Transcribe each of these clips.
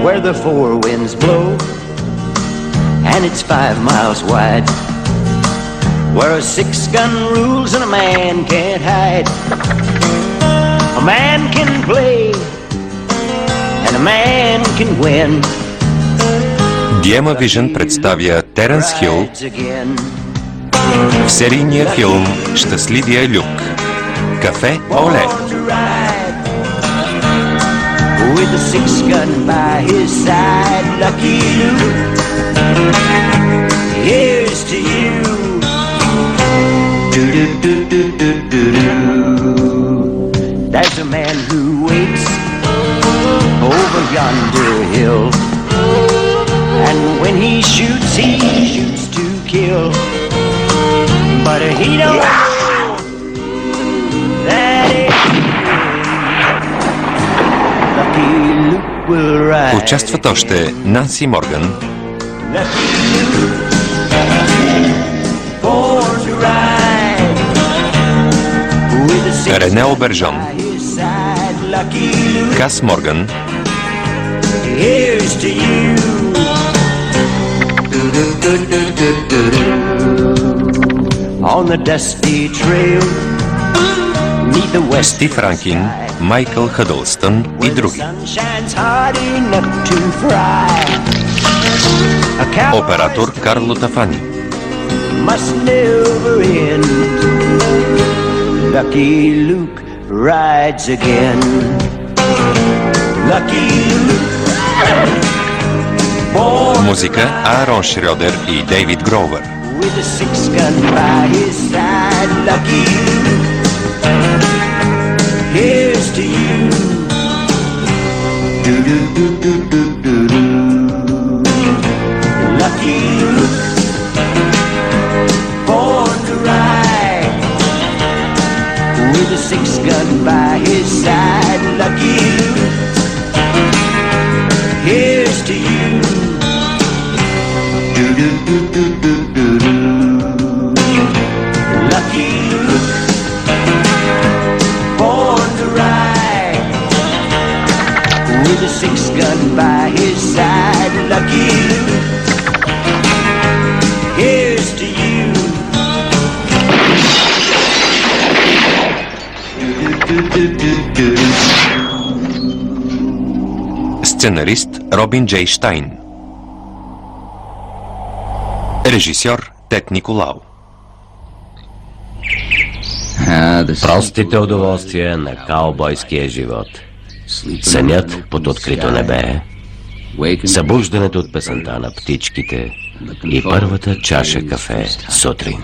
Where the four winds blow and it's 5 miles wide, where a 6-gun rules and a man can't hide. A man can play and a man can win. Диема Вижън представя Теренс Хил в серийния филм «Щастливия Люк». Кафе Оле. With a 6-gun by his side, Lucky Luke, here's to you. There's a man who waits over yonder hill, and when he shoots to kill. But he don't that Lucky Luke will ride. Участват още Нанси Морган, Рене Обержон, Кас Морган, Стив Ранкин, Майкъл Хъдълстън и други. Оператор Карло Тафани. Lucky Luke rides again. Lucky Luke. Музика Аарон Шрьодер и Дейвид Гроувър. With a 6-gun by his side, Lucky Luke, here's to you. Lucky Luke, born to ride. With a 6-gun by his side, Lucky Luke, here's to you. Lucky Luke, born to ride. With a 6-gun by his side, Lucky Luke, here's to you. Сценарист Робин Джей Штайн. Режисьор Тед Николао. Простите удоволствия на каубойския живот. Сънят под открито небе, събуждането от песента на птичките и първата чаша кафе сутрин.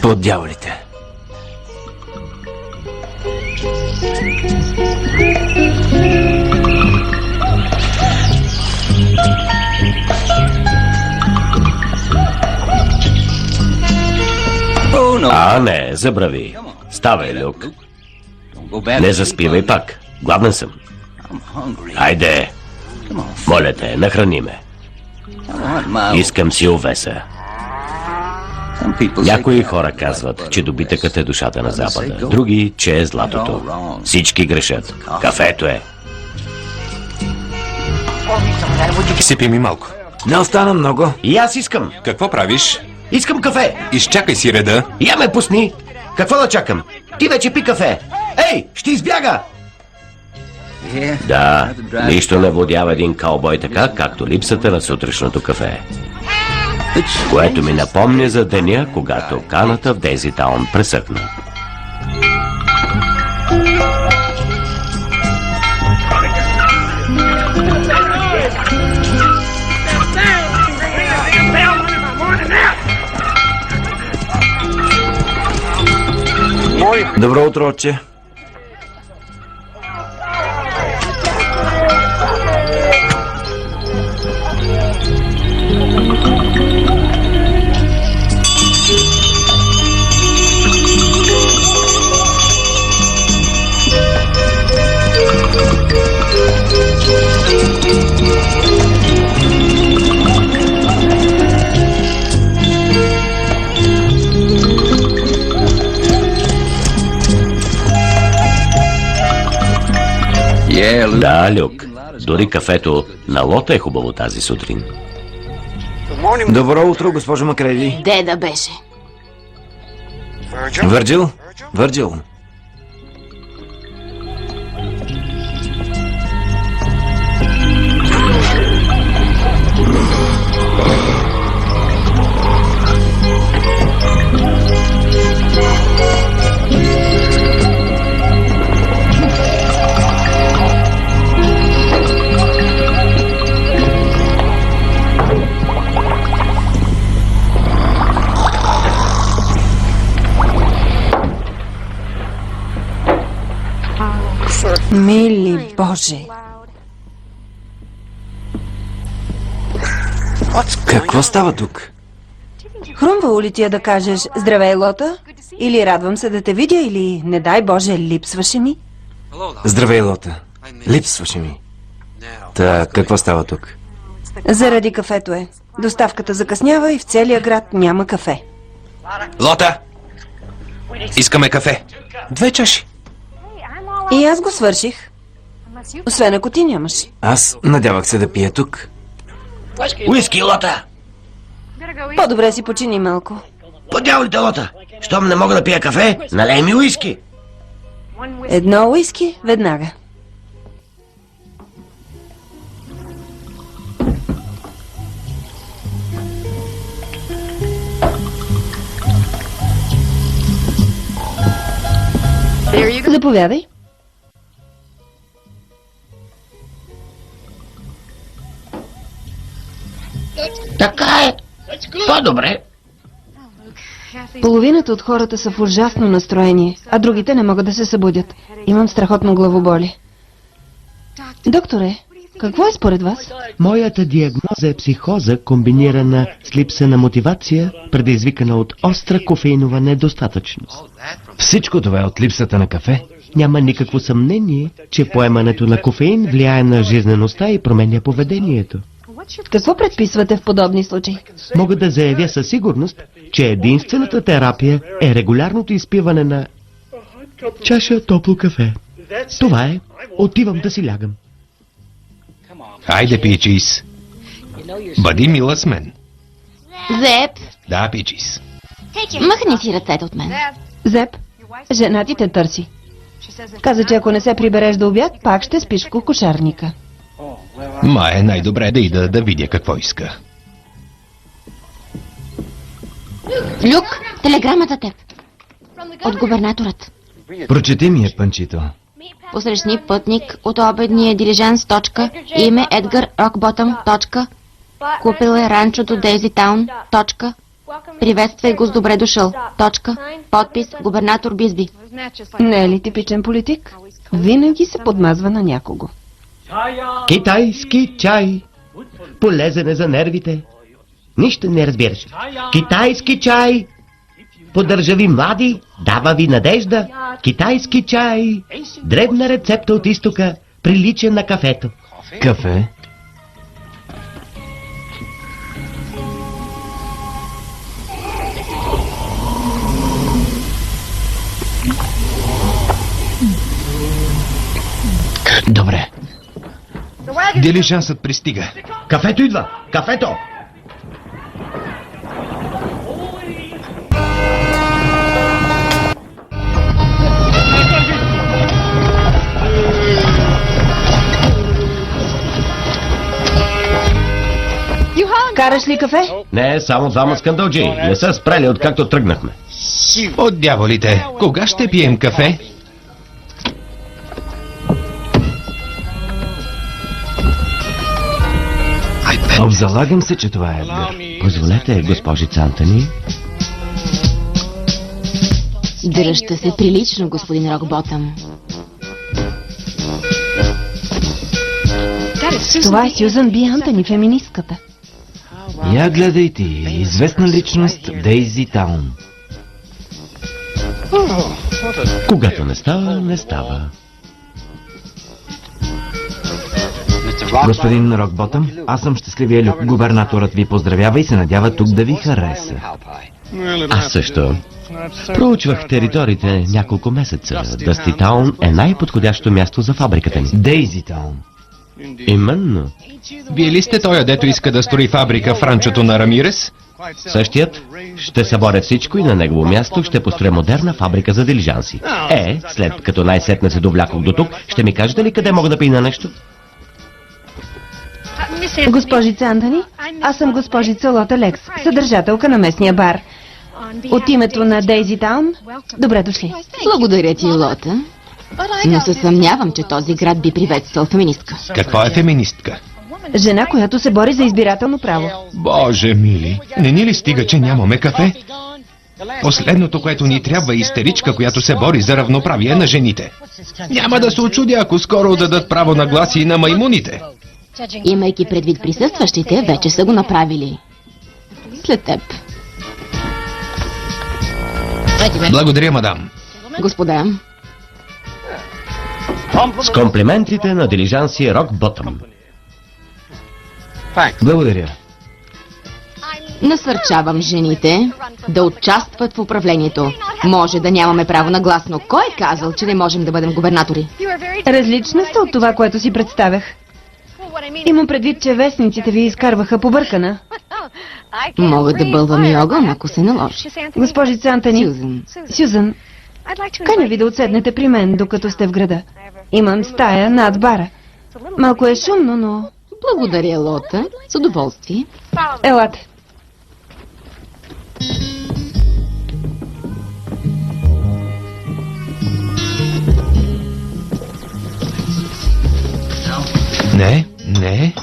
Под дяволите. А, не, забрави. Ставай, Люк. Не заспивай пак. Гладен съм. Айде. Моля те, нахрани ме. Искам си овеса. Някои хора казват, че добитъкът е душата на Запада. Други, че е златото. Всички грешат. Кафето е. Сипи ми малко. Не остана много. И аз искам. Какво правиш? Искам кафе. Изчакай си реда. Я ме пусни. Какво да чакам? Ти вече пи кафе. Ей, ще избяга. Да, нищо не водява един каубой така, както липсата на сутрешното кафе. Което ми напомня за деня, когато каната в Дейзи Таун пресъхна. Добро утро, отче. Да, Люк. Дори кафето на Лота е хубаво тази сутрин. Добро утро, госпожо Макреди. Деда беше. Върджил? Върджил. Мили Боже! Какво става тук? Хрумвало ли ти е да кажеш здравей, Лота? Или радвам се да те видя, или не дай Боже, липсваше ми? Здравей, Лота. Липсваше ми. Та, какво става тук? Заради кафето е. Доставката закъснява и в целия град няма кафе. Лота! Искаме кафе. 2 чаши. И аз го свърших. Освен ако ти нямаш. Аз надявах се да пия тук. Уиски, Лота! По-добре си почини малко. По дяволите, Лота! Щом не мога да пия кафе, налей ми уиски! Едно уиски веднага. Заповядай. Така е! По-добре! Половината от хората са в ужасно настроение, а другите не могат да се събудят. Имам страхотно главоболи. Докторе, какво е според вас? Моята диагноза е психоза, комбинирана с липса на мотивация, предизвикана от остра кофеинова недостатъчност. Всичко това е от липсата на кафе. Няма никакво съмнение, че поемането на кофеин влияе на жизнеността и променя поведението. Какво предписвате в подобни случаи? Мога да заявя със сигурност, че единствената терапия е регулярното изпиване на чаша топло кафе. Това е. Отивам да си лягам. Хайде, Пичис. Бъди мила с мен. Зеп, Да, Пичис. махни си ръцете от мен. Зеп, жена ти те търси. Каза, че ако не се прибереш до обяд, пак ще спиш в кокошарника. Ма е най-добре да ида да видя какво иска. Люк, телеграма за теб. От губернаторът. Прочети ми я, Панчито. Посрещни пътник от обедния дилижанс. Име Едгар Рокботъм. Купил е ранчото Дейзи Таун. Приветствай го с добре дошъл. Подпис губернатор Бизби. Не е ли типичен политик? Винаги се подмазва на някого. Китайски чай. Полезен е за нервите. Нищо не разбираш. Китайски чай. Поддържа ви млади, дава ви надежда. Китайски чай. Древна рецепта от изтока, прилича на кафето. Кафе? Добре. Дилижансът пристига. Кафето идва! Кафето! Караш ли кафе? Не, само двама скандалджи. Не са спрели откакто тръгнахме. От дяволите, кога ще пием кафе? Обзалагам се, че това е Едгар. Позволете, госпожица Антони. Дръжте се прилично, господин Рокботъм. Това е Сюзан Би Антони, феминистката. Я гледай ти, известна личност Дейзи Таун. Когато не става, не става. Господин Рокботъм, аз съм щастливия Люк. Губернаторът ви поздравява и се надява тук да ви хареса. Аз също. Проучвах териториите няколко месеца. Дъсти Таун е най-подходящо място за фабриката ни. Дейзи Таун. Именно. Вие ли сте той, дето иска да строи фабрика в ранчото на Рамирес? Същият ще съборя всичко и на негово място ще построя модерна фабрика за дилижанси. След като най-сетне се довлякох до тук, ще ми кажете ли къде мога да пина нещо? Госпожица Антони, аз съм госпожица Лота Лекс, съдържателка на местния бар. От името на Дейзи Таун, добре дошли. Благодаря ти, Лота. Но се съмнявам, че този град би приветствал феминистка. Какво е феминистка? Жена, която се бори за избирателно право. Боже мили, не ни ли стига, че нямаме кафе? Последното, което ни трябва е истеричка, която се бори за равноправие на жените. Няма да се очудя, ако скоро дадат право на глас и на маймуните. Имайки предвид присъстващите, вече са го направили. След теб. Благодаря, мадам. Господа, С комплиментите на дилижанси Рок Ботъм. Благодаря. насърчавам жените да участват в управлението. Може да нямаме право на глас, но кой е казал, че не можем да бъдем губернатори? Различна сте от това, което си представях. Имам предвид, че вестниците ви изкарваха побъркана. Мога да бълвам и огън, ако се наложи. Госпожица Антони, Сюзан. Сюзан, каня ви да отседнете при мен, докато сте в града. Имам стая над бара. Малко е шумно, но... Благодаря, Лота. С удоволствие. Елате. Не.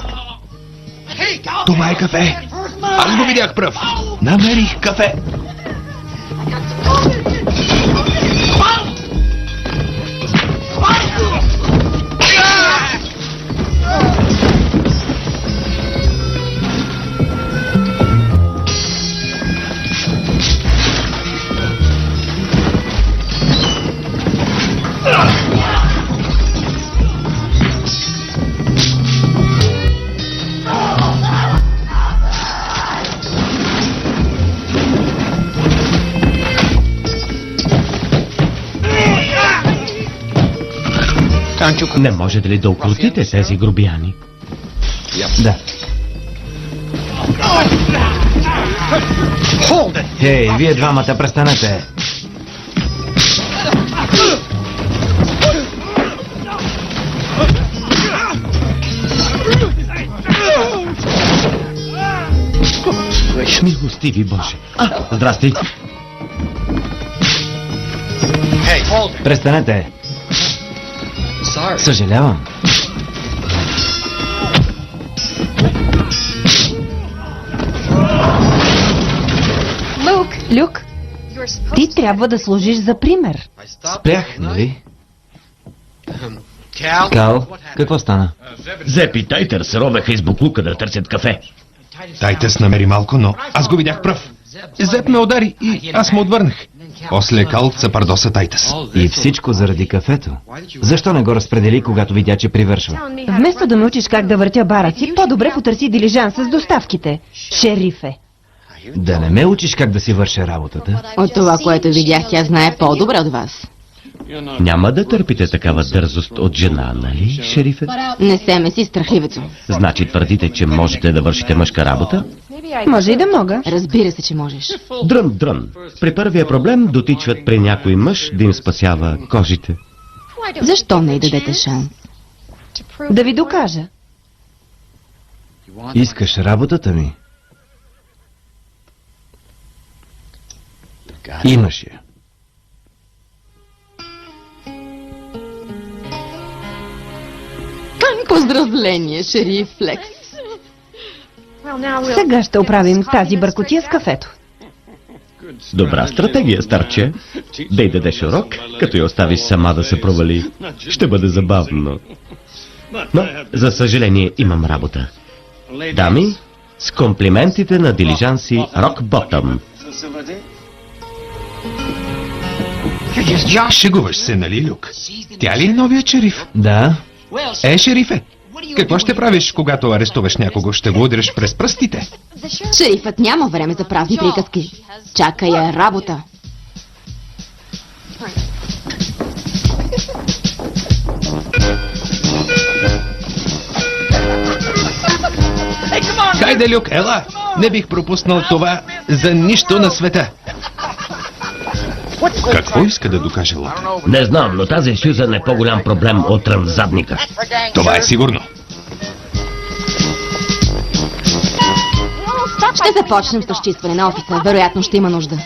Това е кафе. Аз го видях пръв. Намерих кафе. Не можете ли да укротите тези грубияни? Да. Хей, вие двамата престанете. Милостиви Боже. Здрасти. Престанете. Съжалявам. Люк, ти трябва да служиш за пример. Спрях, нали? Кал, какво стана? Зеп и Тайтър се ровеха из буклука да търсят кафе. Тайтъс намери малко, но аз го видях пръв. Зеп ме удари и аз му отвърнах. После Кал съпардоса Тайтъс. И всичко заради кафето. Защо не го разпредели, когато видя, че привършва? Вместо да ме учиш как да въртя бара си, по-добре потърси дилижанса с доставките. Шерифе. Да не ме учиш как да си върша работата. От това, което видях, тя знае по-добре от вас. Няма да търпите такава дързост от жена, нали, шерифе? Не се меси страхливецо. Значи твърдите, че можете да вършите мъжка работа? Може и да мога. Разбира се, че можеш. Дрън. При първия проблем дотичват при някой мъж да им спасява кожите. Защо не й дадете шанс? Да ви докажа. Искаш работата ми? Имаш я. Поздравление, шериф Флекс. Сега ще оправим тази бъркотия с кафето. Добра стратегия, старче. Да й дадеш урок, като я оставиш сама да се провали. Ще бъде забавно. Но, за съжаление, имам работа. Дами, с комплиментите на дилижанси Рок Ботъм. Шегуваш се, нали, Люк? Тя ли е новият шериф? Да. Шерифе, какво ще правиш, когато арестуваш някого? Ще го удреш през пръстите? Шерифът няма време за празни приказки. Чака я работа. Хайде, Люк, ела! Не бих пропуснал това за нищо на света. Какво иска да докаже Лота? Не знам, но тази Сюзан е по-голям проблем от задника. Това е сигурно. Ще започнем с разчистване на офиса. Вероятно ще има нужда.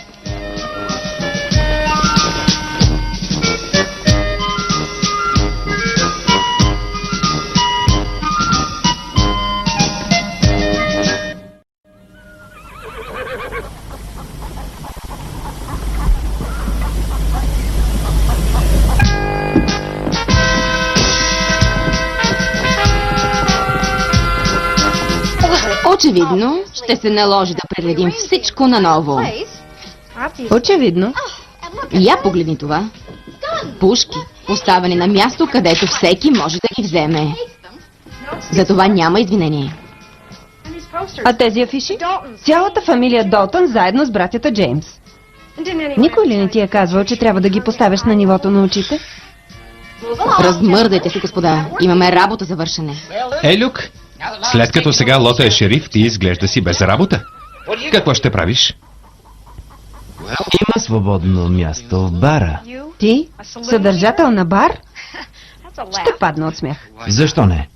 Очевидно, ще се наложи да прередим всичко наново. Очевидно. Я погледни това. Пушки, поставени на място, където всеки може да ги вземе. За това няма извинение. А тези афиши? Цялата фамилия Долтън заедно с братята Джеймс. Никой ли не ти е казвал, че трябва да ги поставяш на нивото на очите? Размърдайте се, господа. Имаме работа за вършене. Люк, след като сега Лота е шериф, ти изглежда си без работа. Какво ще правиш? Има свободно място в бара. Ти? Съдържател на бар? Ще падна от смях. Защо не?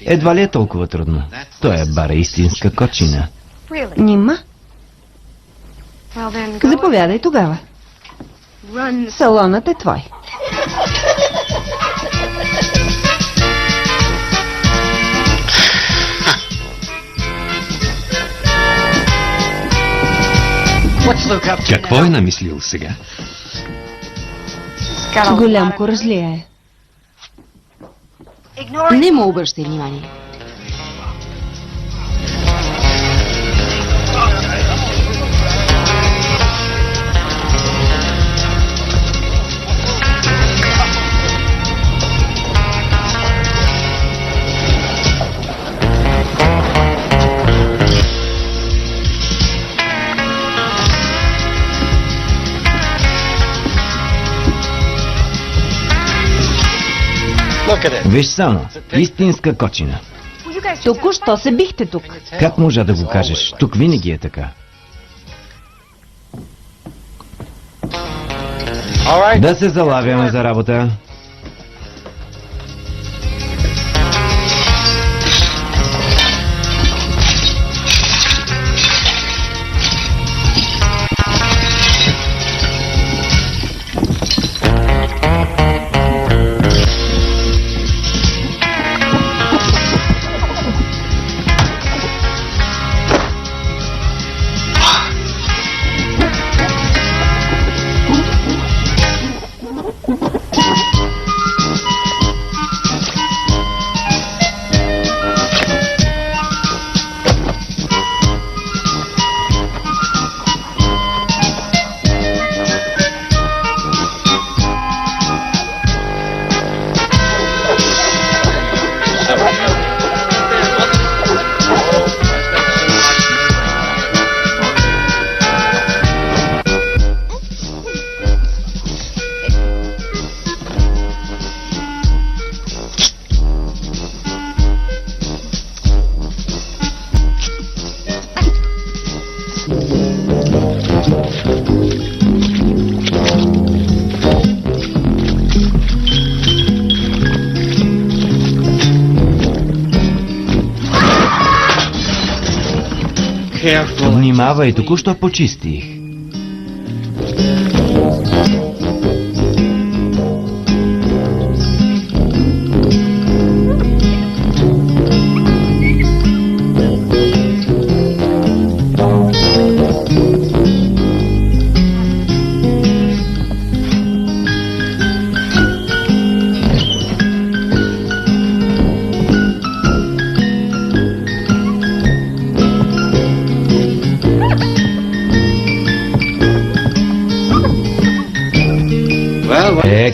Едва ли е толкова трудно. Той е бар е истинска кочина. Нима? Заповядай тогава. Салонът е твой. Какво е намислил сега? Голям коражлия е. Не му обръщай внимание. Виж само, истинска кочина. Току-що се бихте тук. Как можа да го кажеш? Тук винаги е така. Да се залавяме за работа. Внимавай, току-що почистих.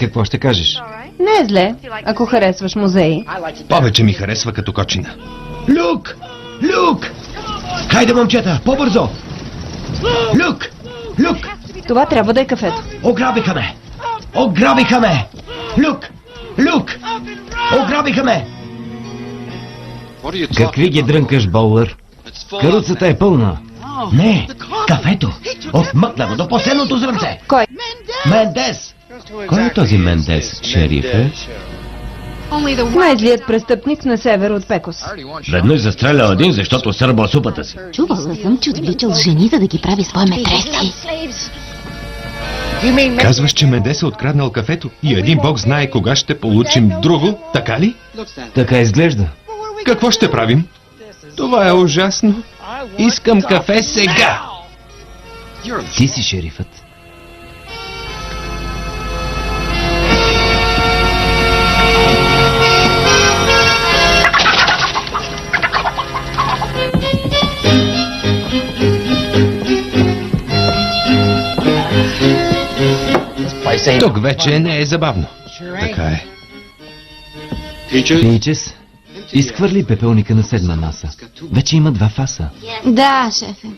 Какво ще кажеш? Не е зле, ако харесваш музеи. Повече ми харесва като кочина. Люк! Люк! Хайде, момчета, по-бързо! Люк! Люк! Това трябва да е кафето. Ограбиха ме! Ограбиха ме! Люк! Люк! Ограбиха ме! Какви ги дрънкаш, Боулър? Каруцата е пълна. Не! Кафето! Отмъкнано до последното зрънце! Кой? Мендес! Кой е този Мендес, шерифе? Най-злият престъпник на север от Пекос. Веднъж застрелял един, защото сърбал супата си. Чувала съм, че отвличал жени, за да ги прави свои метреси. Казваш, че Мендес е откраднал кафето и един бог знае кога ще получим друго, така ли? Така изглежда. Какво ще правим? Това е ужасно. Искам кафе сега! Ти си шерифът. Тук вече не е забавно. Така е. Пичес, изхвърли пепелника на седма маса. Вече има 2 фаса. Да, шефе.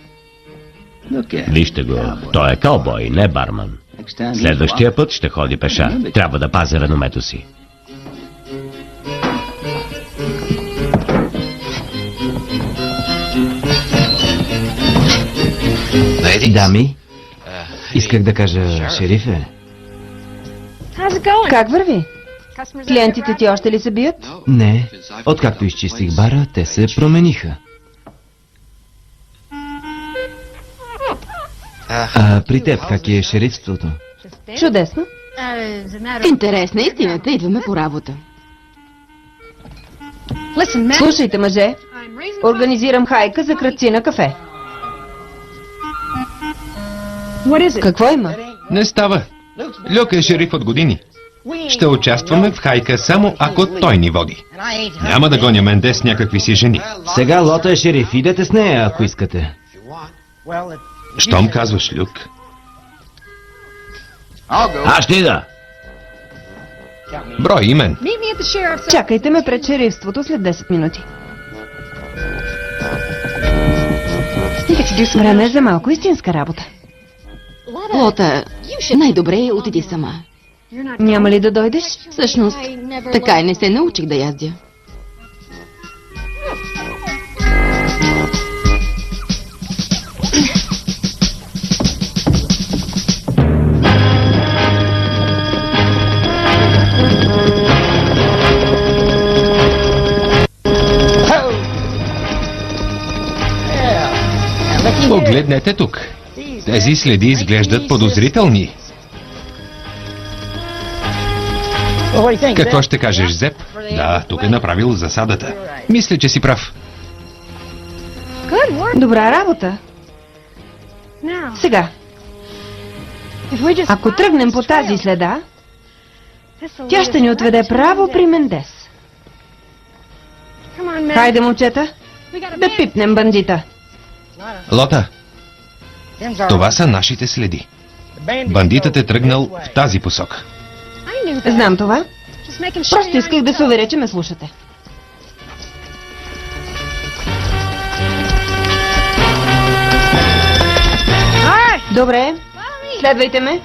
Вижте го, той е каубой, не барман. Следващия път ще ходи пеша. Трябва да пази реномето си. Дами, исках да кажа, шерифе. Как върви? Клиентите ти още ли се бият? Не, откакто изчистих бара, те се промениха. А при теб как е шерифството? Чудесно. В интерес на истината идваме по работа. Слушайте, мъже. Организирам хайка за кръци на кафе. Какво има? Не става. Люк е шериф от години. Ще участваме в хайка само ако той ни води. Няма да гоня Мендес с някакви си жени. Сега Лота е шериф, идете с нея, ако искате. Щом казваш, Люк? Аз ще ида. Брой имен. Чакайте ме пред шерифството след 10 минути. Време е за малко истинска работа. Лота, най-добре отиди сама. Няма ли да дойдеш? Всъщност, така и не се научих да яздя. Погледнете тук. Тези следи изглеждат подозрителни. Какво ще кажеш, Зеп? Да, тук е направил засадата. Мисля, че си прав. Добра работа. Сега, ако тръгнем по тази следа, тя ще ни отведе право при Мендес. Хайде, момчета, да пипнем бандита. Лота, това са нашите следи. Бандитът е тръгнал в тази посока. Знам това. Просто исках да се уверя, че ме слушате. Добре, следвайте ме.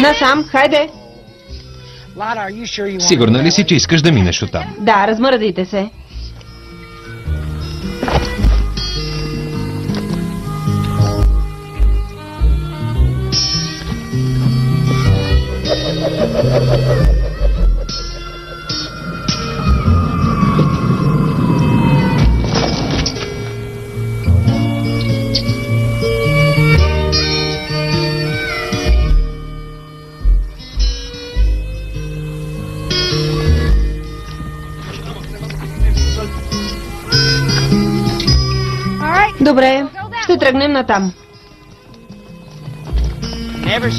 Насам, хайде. Сигурна ли си, че искаш да минеш оттам? Да, размърдайте се. Добре, ще тръгнем натам.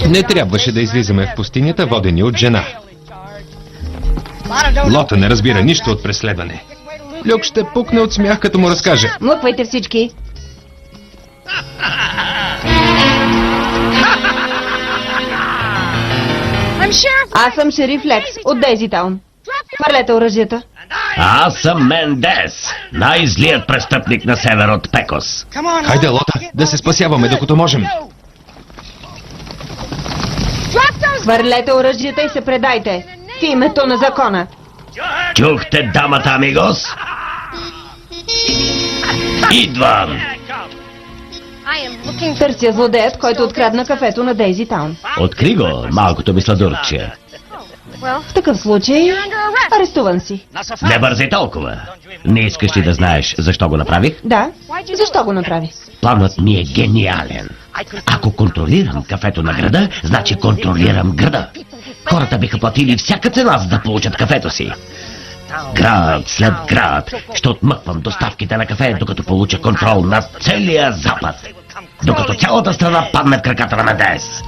Не трябваше да излизаме в пустинята, водени от жена. Лота не разбира нищо от преследване. Люк ще пукне от смях, като му разкаже. Млъквайте всички. Аз съм шериф Лекс от Дейзитаун. Хвърлете оръжията. Аз съм Мендес, най-злият престъпник на север от Пекос. Хайде, Лота, да се спасяваме докато можем. Хвърлете оръжията и се предайте. В името на закона. Чухте дамата, амигос? Идвам! Търся злодеят, който открадна кафето на Дейзитаун. Откри го, малкото ми сладурче. В такъв случай, арестуван си. Не бързай толкова. Не искаш ли да знаеш защо го направих? Да, защо го направи? Планът ми е гениален. Ако контролирам кафето на града, значи контролирам града. Хората биха платили всяка цена, за да получат кафето си. Град след град ще отмъквам доставките на кафе, докато получа контрол над целия запад. Докато цялата страна падне в краката на Мендес.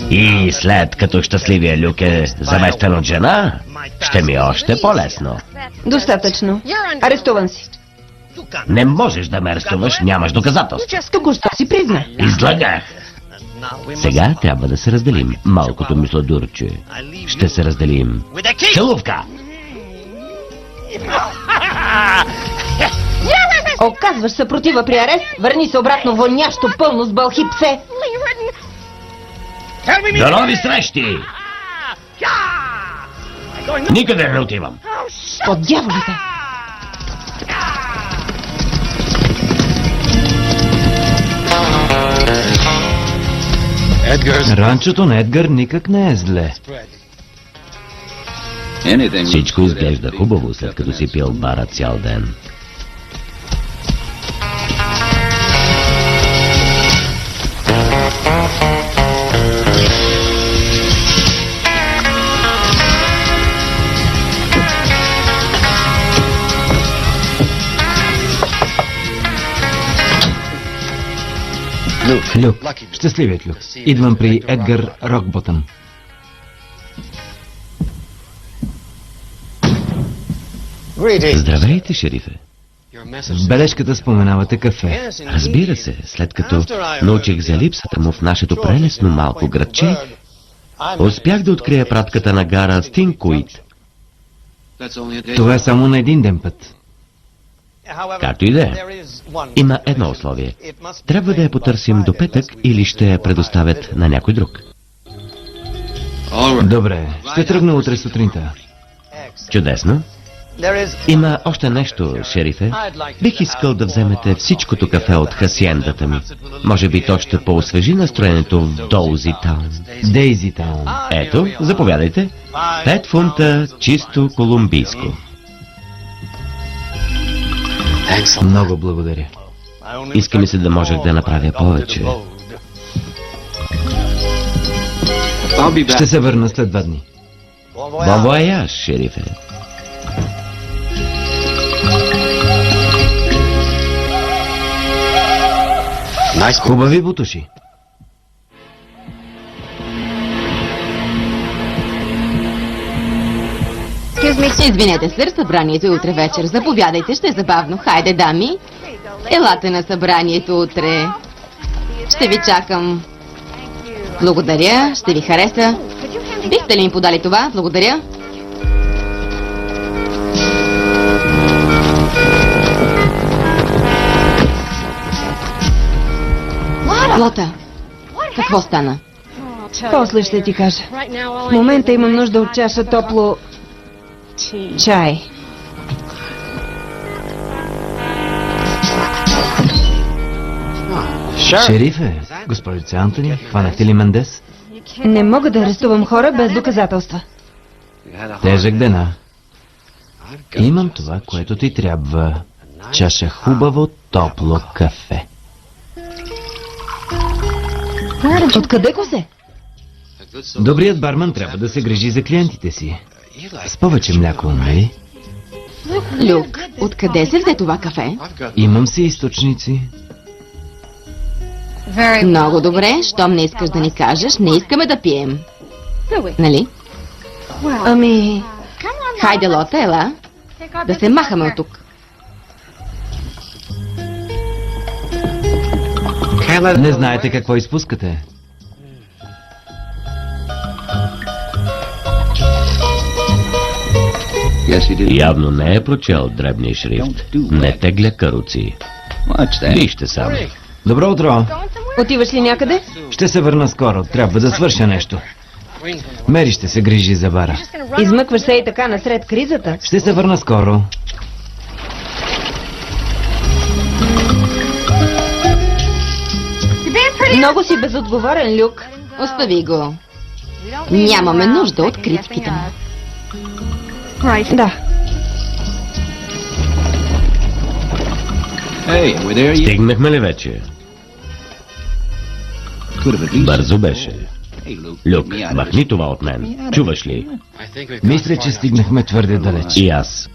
И след като щастливия Люк е заместен от жена, ще ми е още по-лесно. Достатъчно. Арестуван си. Не можеш да ме арестуваш, нямаш доказателства. Току-що си призна. Излагах. Сега трябва да се разделим, малкото ми сладурче. Ще се разделим. Целувка! Оказваш съпротива при арест, върни се обратно вонящо пълно с бълхи псе. До нови срещи! Никъде не отивам. Под дяволите. Ранчото на Едгар никак не е зле. Всичко изглежда хубаво, след като си пил бара цял ден. Люк, щастливият Люк. Идвам при Едгар Рокботъм. Здравейте, шерифе. В бележката споменавате кафе. Разбира се, след като научих за липсата му в нашето прелесно малко градче, успях да открия пратката на гара Стинкуит. Това е само на един ден път. Както и да е. Има едно условие. Трябва да я потърсим до петък или ще я предоставят на някой друг. Добре, ще тръгна утре сутринта. Чудесно. Има още нещо, шерифе. Бих искал да вземете всичкото кафе от хасиендата ми. Може би то ще поосвежи настроението в Доузитаун. Дейзитаун. Ето, заповядайте. 5 фунта чисто колумбийско. Много благодаря. Иска ми се да можех да направя повече. Ще се върна след 2 дни. Бон вояж, шерифе. Хубави бутуши. Извинете, сър, събранието е утре вечер. Заповядайте, ще е забавно. Хайде, дами. Елате на събранието утре. Ще ви чакам. Благодаря, ще ви хареса. Бихте ли им подали това? Благодаря. Лота, какво стана? После ще ти кажа. В момента имам нужда от чаша топло чай. Шерифе, госпожица Антони, хванахте ли Мендес? Не мога да арестувам хора без доказателства. Тежък дена. Имам това, което ти трябва. Чаша хубаво топло кафе. Откъде го взе? Добрият барман трябва да се грижи за клиентите си. С повече мляко, нали? Люк, откъде се взе това кафе? Имам си източници. Много добре, щом не искаш да ни кажеш, не искаме да пием. Нали? Ами, Хайде, Лота, ела. Да се махаме от тук. Не знаете какво изпускате. Явно не е прочел дребния шрифт. Не тегля каруци. Вижте само. Добро утро. отиваш ли някъде? Ще се върна скоро. Трябва да свърша нещо. Мери ще се грижи за бара. Измъкваш се и така насред кризата. Ще се върна скоро. Много си безотговорен, Люк. Остави го. Нямаме нужда от критиките му. Да. Стигнахме ли вече? Бързо беше. Люк, махни това от мен. Чуваш ли? Мисля, че стигнахме твърде далеч. И аз.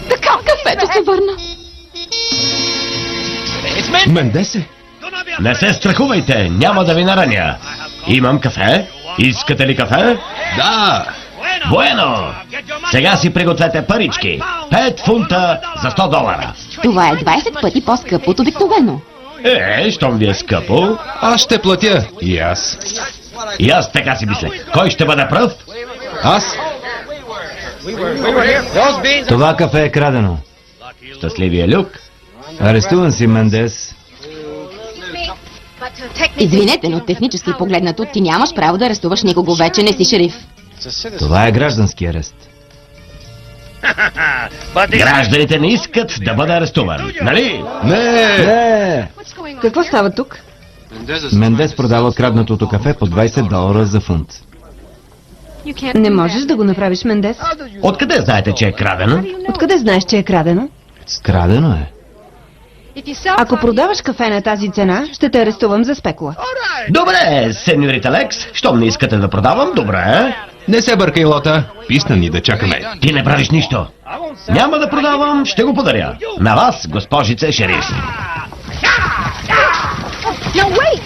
Така, кафето се върна. Мендесе? Не се страхувайте, няма да ви нараня. Имам кафе. Искате ли кафе? Да! Bueno! Сега си пригответе парички. 5 фунта за $100. Това е 20 пъти по-скъпо от обикновено. Щом ви е скъпо. Аз ще платя. И аз. И аз така си мисля. Кой ще бъде пръв? Аз? Това кафе е крадено. Щастливия Люк. Арестуван си, Мендес. Извинете, но технически погледнато ти нямаш право да арестуваш никого, вече не си шериф. Това е граждански арест. Гражданите не искат да бъде арестуван, нали? Не! Какво става тук? Мендес продава откраднатото кафе по $20 за фунт. Не можеш да го направиш, Мендес. Откъде знаете, че е крадено? Откъде знаеш, че е крадено? Крадено е. Ако продаваш кафе на тази цена, ще те арестувам за спекула. Добре, сеньорита Лекс, щом не искате да продавам, добре. Не се бъркай, Лота. Писна ни да чакаме. Ти не правиш нищо. Няма да продавам, ще го подаря. На вас, госпожице шериф.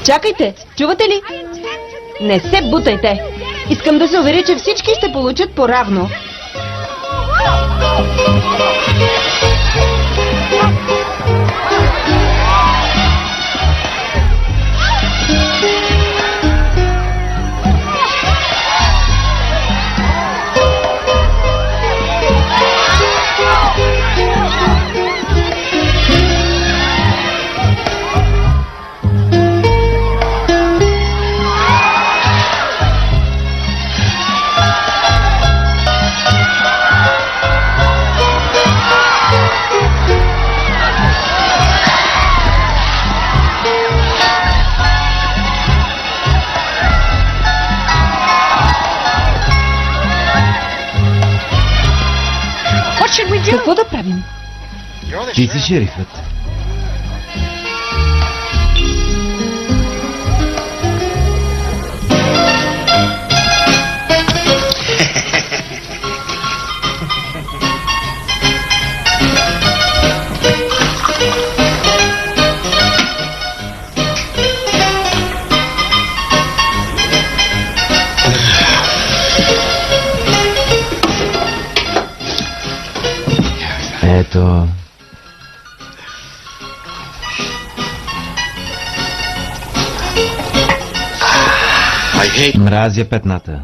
Чакайте, чувате ли? Не се бутайте. Искам да се уверя, че всички ще получат по-равно. Какво да правим? Ти си шерифът. Ето. Мразя петната.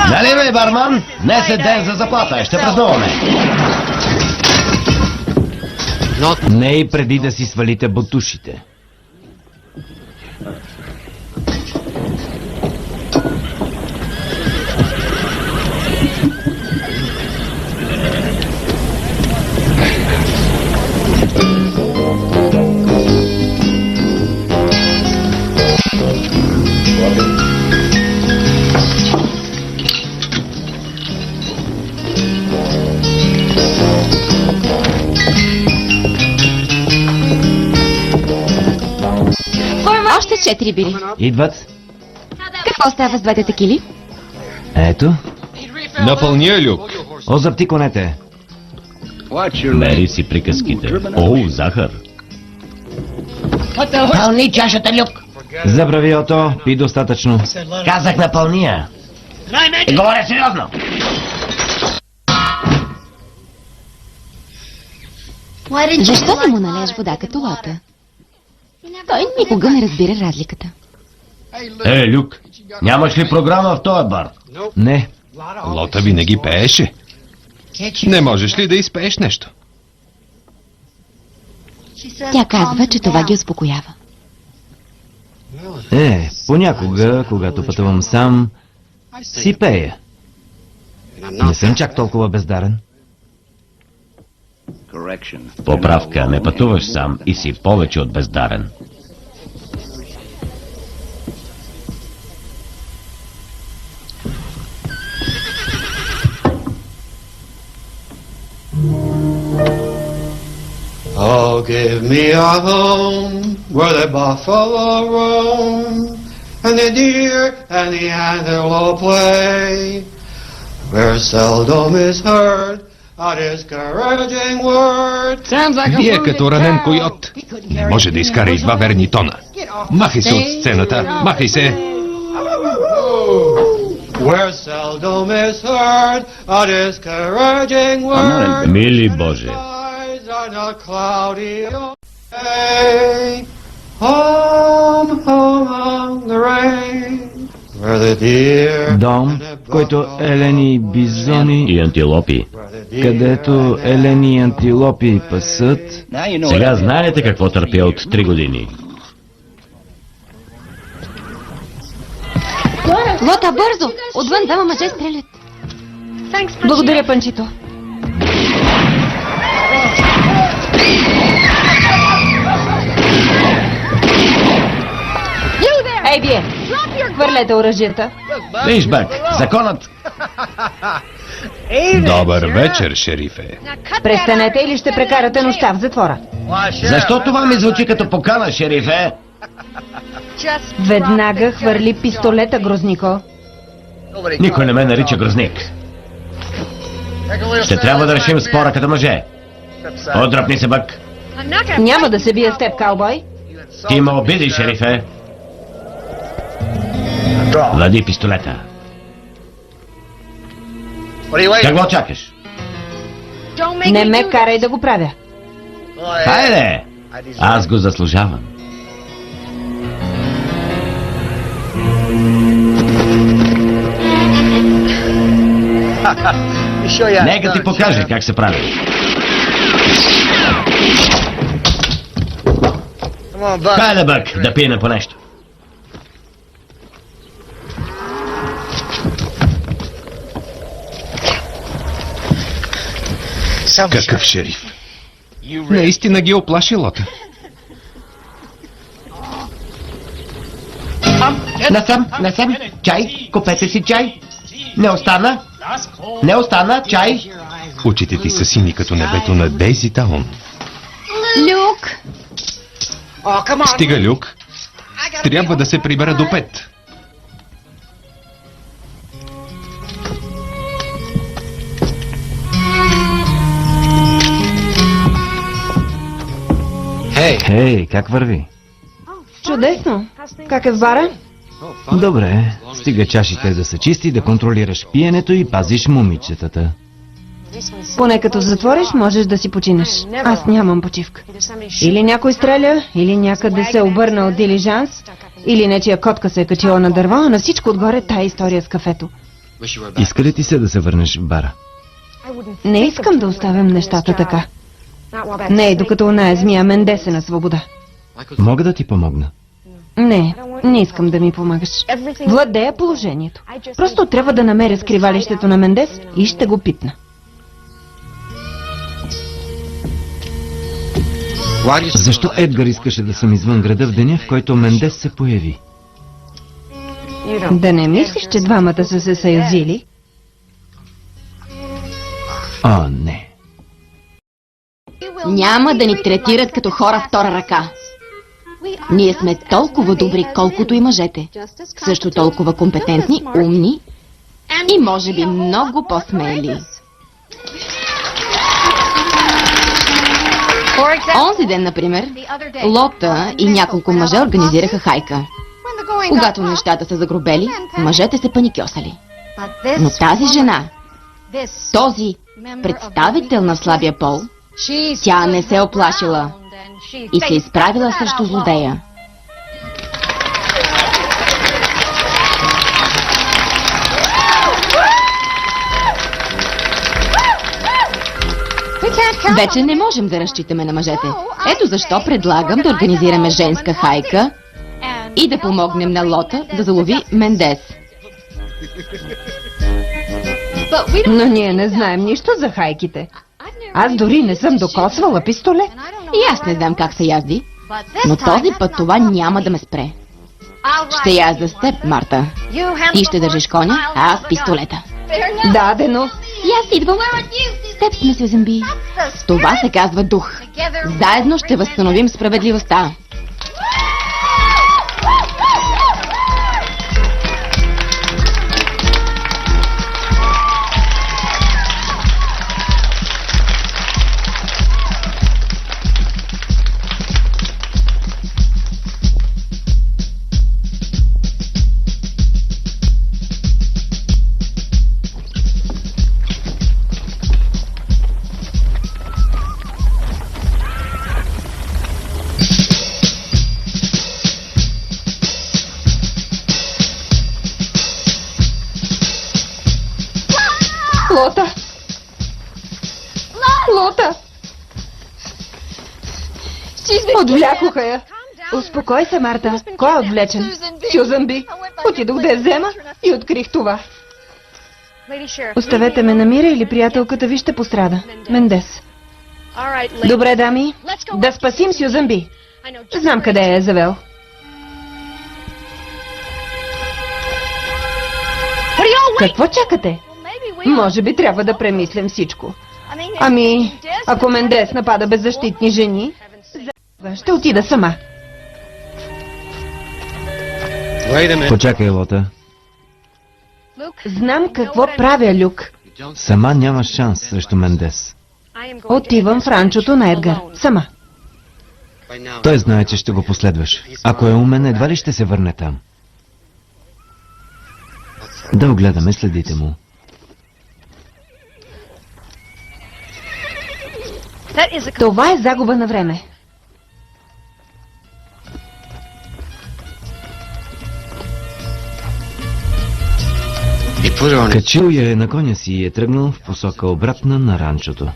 Наливай, барман! Днес е ден за заплата, ще празнуваме. Не и преди да си свалите бутушите. Още 4 бири. Идват. Какво става с двете текили? Ето. Напълня, Люк. Озапти конете. Мери си приказките. О, захар. Пълни чашата, Люк. Забрави, Ото, пи достатъчно. Казах напълния. Говоря сериозно. Защо не му налееш вода като Лота? Той никога не разбира разликата. Люк, нямаш ли програма в този бар? Не. Лота винаги пееше. Не можеш ли да изпееш нещо? Тя казва, че това ги успокоява. Понякога, когато пътувам сам, си пея. Не съм чак толкова бездарен. Поправка, не пътуваш сам и си повече от бездарен. Oh, give me a home where the buffalo roam, and the deer and the antelope play, where seldom is heard a discouraging word. Вие като ранен койот. Не може да изкара и два верни тона. Махай се от сцената. Махай се. Where seldom is heard a discouraging word. Мили Боже. On a cloudy day, home, home on the rain, where the deer Дом, в който елени и бизони, И антилопи. където елени и антилопи пасат. Сега знаете какво търпя от 3 години. Лота, бързо! Отвън двама мъже стрелят. Благодаря, Панчито. Ей, вие! Хвърляйте оръжията. Виж, Бък, законът. Добър вечер, шерифе. Престанете или ще прекарате нощта в затвора. Защо това ми звучи като покана, шерифе? Веднага хвърли пистолета, Грознико. Никой не ме нарича грозник. Ще трябва да решим спора като мъже. Отдръпни се, Бък. Няма да се бия с теб, каубой. Ти ме обиди, шерифе. Влади пистолета. Какво чакаш? Не ме карай да го правя. Хайде! Аз го заслужавам. Нека ти покажа как се прави. Хайде, Бък, да пиеме по нещо. Какъв шериф? Наистина ги оплаши, Лота. Насам, чай, купете си чай. Не остана, чай. Очите ти са сини като небето на Дейзи Таун. Люк! Стига, Люк. Трябва да се прибера до 5. Хей, как върви? Чудесно. Как е в бара? Добре, стига чашите да са чисти, да контролираш пиенето и пазиш момичетата. Поне като затвориш, можеш да си починеш. Аз нямам почивка. Или някой стреля, или някъде се е обърнал дилижанс, или нечия котка се е качила на дърво, а на всичко отгоре тая история с кафето. Иска ли ти се да се върнеш в бара? Не искам да оставям нещата така. Не, докато оная змия Мендес е на свобода. Мога да ти помогна. Не искам да ми помагаш. Владея положението. Просто трябва да намеря скривалището на Мендес и ще го пипна. Защо Едгар искаше да съм извън града в деня, в който Мендес се появи? Да не мислиш, че двамата са се съюзили? О, не. Няма да ни третират като хора втора ръка. Ние сме толкова добри, колкото и мъжете. Също толкова компетентни, умни и може би много по-смели. Онзи ден, например, Лота и няколко мъже организираха хайка. Когато нещата са загробели, мъжете се паникьосали. Но тази жена, този представител на слабия пол, тя не се оплашила и се изправила срещу злодея. Вече не можем да разчитаме на мъжете. Ето защо предлагам да организираме женска хайка и да помогнем на Лота да залови Мендес. Но ние не знаем нищо за хайките. Аз дори не съм докосвала пистолет. И аз не знам как се язди, но този път това няма да ме спре. Ще язда с теб, Марта. Ти ще държиш коня, а аз пистолета. Дадено. И аз идвам. С теб сме, Сюзен. Това се казва дух. Заедно ще възстановим справедливостта. Лота! Отвлякоха я. Успокой се, Марта. Кой е отвлечен? Сюзан Би. Отидох да я взема и открих това. Оставете ме на мира или приятелката ви ще пострада. Мендес. Добре, дами. Да спасим Сюзан Би. Знам къде я е завел. Какво чакате? Може би трябва да премислим всичко. Ако Мендес напада беззащитни жени, ще отида сама. Почакай, Лота. Знам какво правя, Люк. Сама нямаш шанс срещу Мендес. Отивам в ранчото на Едгар. Сама. Той знае, че ще го последваш. Ако е умен, едва ли ще се върне там. Да огледаме следите му. Това е загуба на време. Качил я е на коня си и е тръгнал в посока обратна на ранчото.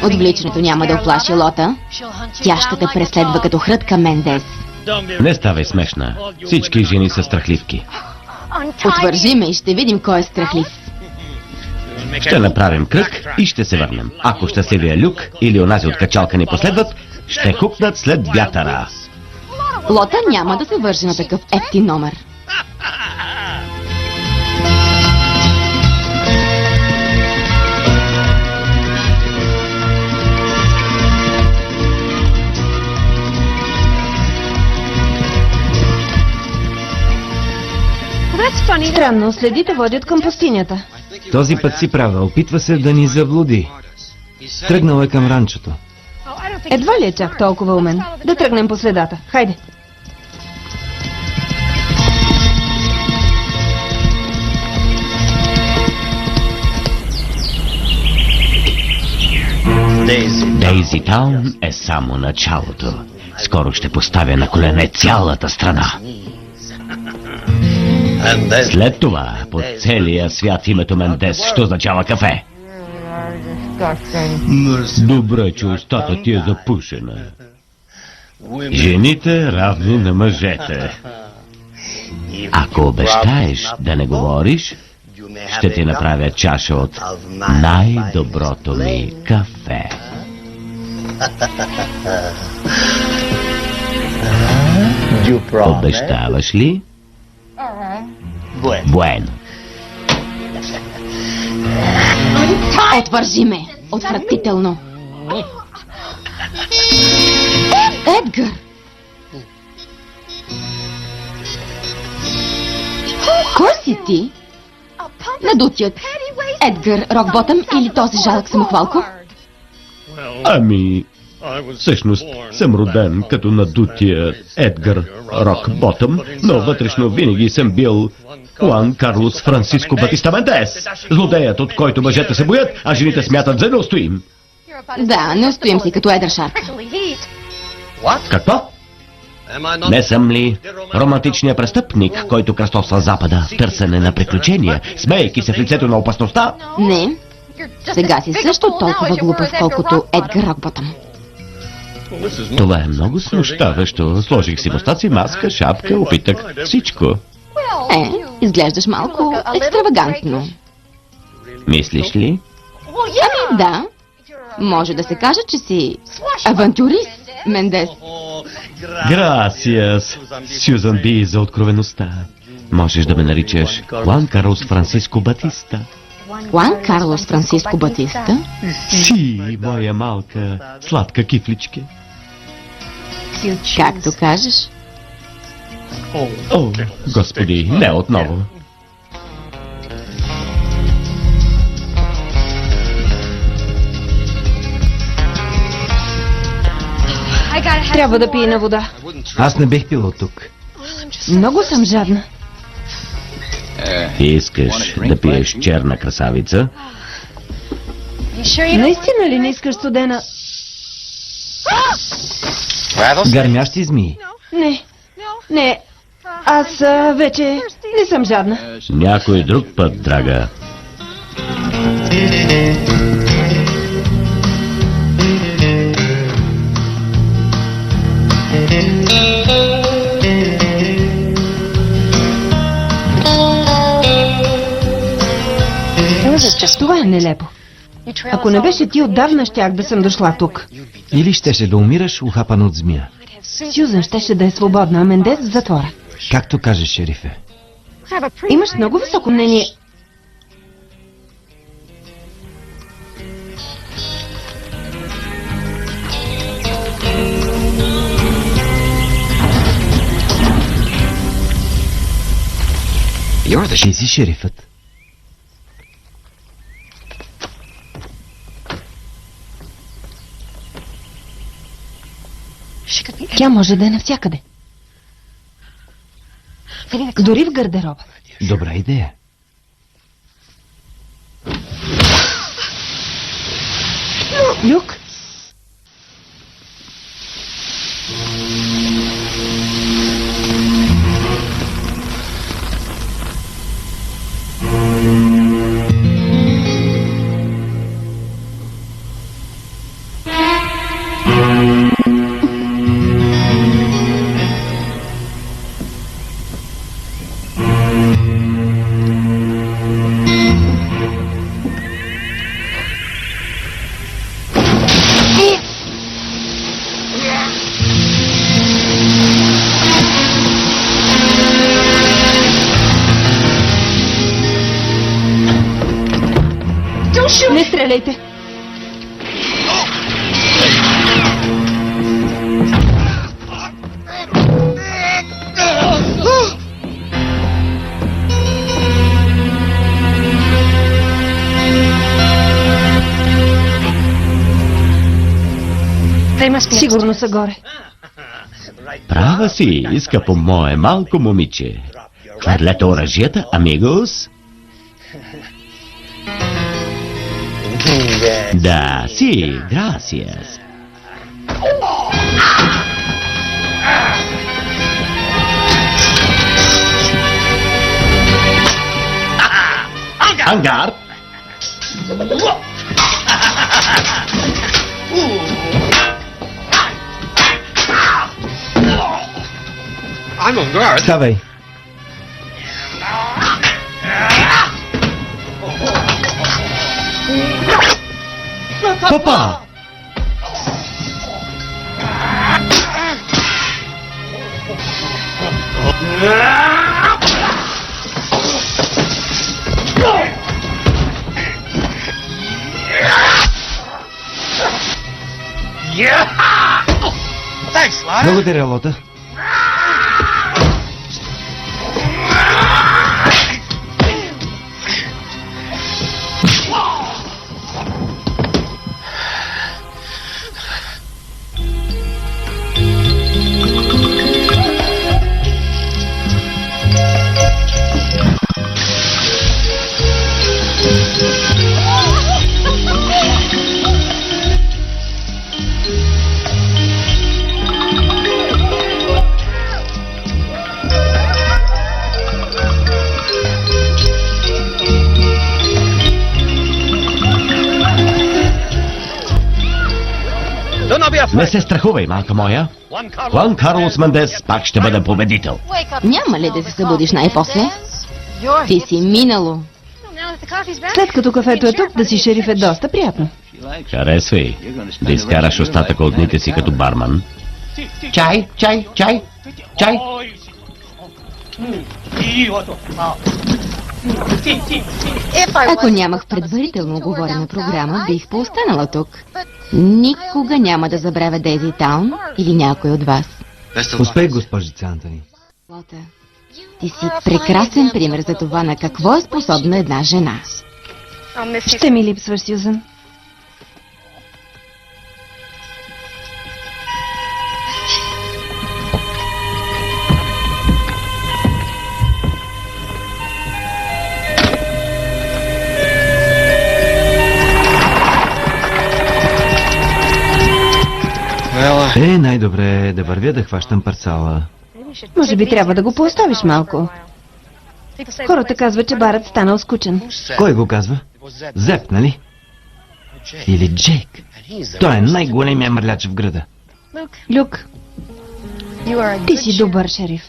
Отвличането няма да оплаши Лота. Тя ще те преследва като хрътка Мендес. Не ставай смешна. Всички жени са страхливки. Отвържи ме и ще видим кой е страхлив. Ще направим кръг и ще се върнем. Ако щастливия Люк или онази от качалка ни последват, ще хукнат след вятъра. Лота няма да се върже на такъв ефтин номер. Странно, следите водят към пустинята. Този път си права, опитва се да ни заблуди. Тръгнал е към ранчото. Едва ли е чак толкова умен. Да тръгнем по средата. Хайде. Дейзи Таун е само началото. Скоро ще поставя на колене цялата страна. След това, по целия свят името Мендес ще означава кафе. Добре, че устата ти е запушена. Жените равни на мъжете. Ако обещаеш да не говориш, ще ти направя чаша от най-доброто ми кафе. Обещаваш ли? Буено. Отвържи ме! Отвратително! Едгар! Кой си ти? Надутият Едгар Рокботъм или този жалък самохвалко? Ами, всъщност съм роден като надутия Едгар Рокботъм, но вътрешно винаги съм бил Хуан Карлос Франциско Батиста Мендес, злодеят, от който мъжете се боят, а жените смятат за неустоим. Да, не устоим си като едър шарк. Какво? Не съм ли романтичният престъпник, който кръстосва Запада в търсене на приключения, смеейки се в лицето на опасността? Не. Сега си също толкова глупав, колкото Едгар Рокботъм. Това е много смущаващо. Сложих си мустаци, маска, шапка, опитах всичко. Изглеждаш малко екстравагантно. Мислиш ли? Ами да. Може да се каже, че си авантюрист, Мендес. Грасиас, Сюзан Би, за откровеността. Можеш да ме наричаш Хуан Карлос Франциско Батиста. Хуан Карлос Франциско Батиста? Си, моя малка, сладка кифличка. Както кажеш. О, господи, не отново. Трябва да пия на вода. Аз не бих пил от тук. Много съм жадна. Искаш да пиеш черна красавица? Наистина ли не искаш студена? Гърмящи змии. Не. Аз вече не съм жадна. Някой друг път, драга. Това е нелепо. Ако не беше ти, отдавна щях да съм дошла тук. Или щеше да умираш ухапан от змия. Сюзан щеше да е свободна, а Мендес в затвора. Както кажеш, шерифе. Имаш много високо мнение. Ти си шерифът. Тя може да е навсякъде. Дори в гардероба. Добра идея. Люк? Не стреляйте! Сигурно са горе. Права си, скъпо мое малко момиче. Хвърлете оръжията, амигос. Да, си, грасиас. Ангард! I'm on guard. Ставай. Папа! Благодаря, Лота. Не се страхувай, малка моя. Хуан Карлос Мендес пак ще бъде победител. Няма ли да се събудиш най-после? Ти си минало. След като кафето е тук, да си шериф е доста приятно. Харесвай да изкараш остатъка от дните си като барман. Чай, чай, чай, чай. Ако нямах предварително оговорена програма, бих поостанала тук. Никога няма да забравя Дейзи Таун или някой от вас. Успех, госпожица Антони. Лота, ти си прекрасен пример за това на какво е способна една жена. Ще ми липсваш, Сюзан. Най-добре е да вървя да хващам парцала. Може би трябва да го пооставиш малко. Хората казват, че барът станал скучен. Кой го казва? Зеп, нали? Или Джейк? Той е най-големия мърляч в града. Люк, ти си добър шериф.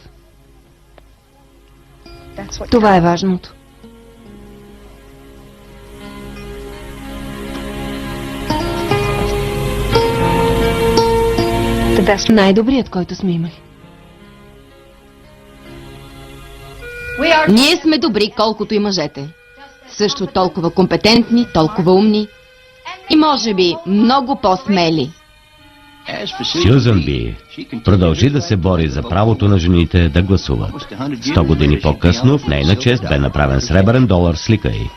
Това е важното. Най-добрият, който сме имали. Ние сме добри, колкото и мъжете. Също толкова компетентни, толкова умни и може би много по-смели. Сюзан Би продължи да се бори за правото на жените да гласуват. 100 години по-късно в нейна чест бе направен сребърен долар с лика й.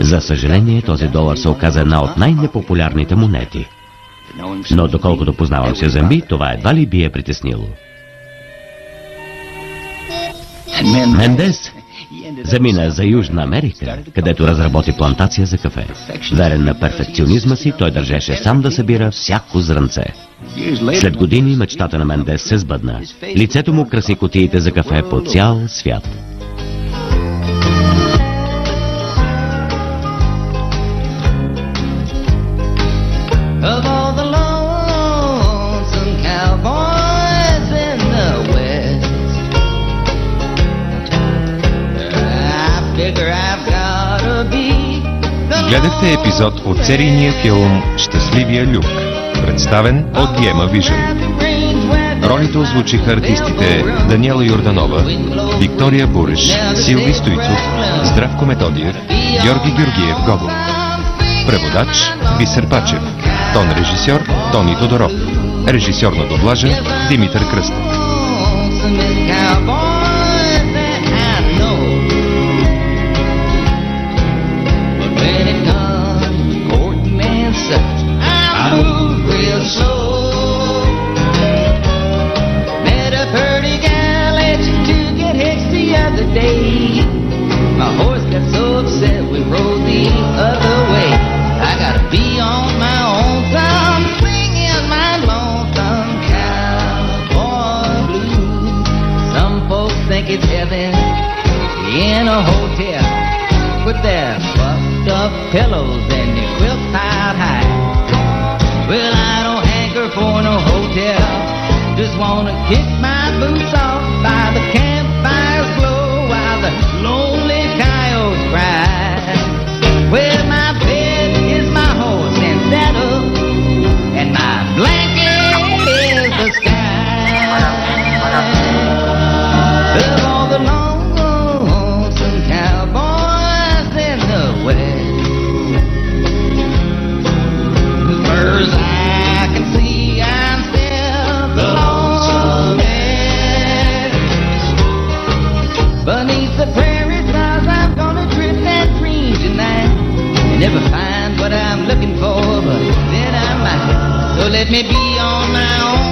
За съжаление, този долар се оказа една от най-непопулярните монети. Но доколкото познавам Сюзан Би, това едва ли би е притеснило. Мендес замина за Южна Америка, където разработи плантация за кафе. Верен на перфекционизма си, той държеше сам да събира всяко зрънце. След години мечтата на Мендес се сбъдна. Лицето му краси кутиите за кафе по цял свят. Гледахте епизод от серийния филм «Щастливия Люк», представен от Гема Вижън. Ролите озвучиха артистите Даниела Йорданова, Виктория Буреш, Силви Стойцов, Здравко Методиев, Георги Георгиев Годов. Преводач Бисер Пачев. Тон режисьор Тони Тодоров. Режисьор на доблажа Димитър Кръстев. I move real slow. pillows and your quilt piled high. Well, I don't hanker for no hotel. Just wanna kick my boots off by the campfire's glow while the lonely coyotes cry. Well, my bed is my horse and saddle, and my blanket is the sky. Of all the lonesome cowboys in the West, as far as I can see, I'm still the loneliest. Beneath the prairie stars, I'm gonna trip that dream tonight and never find what I'm looking for, but then I might. So let me be on my own.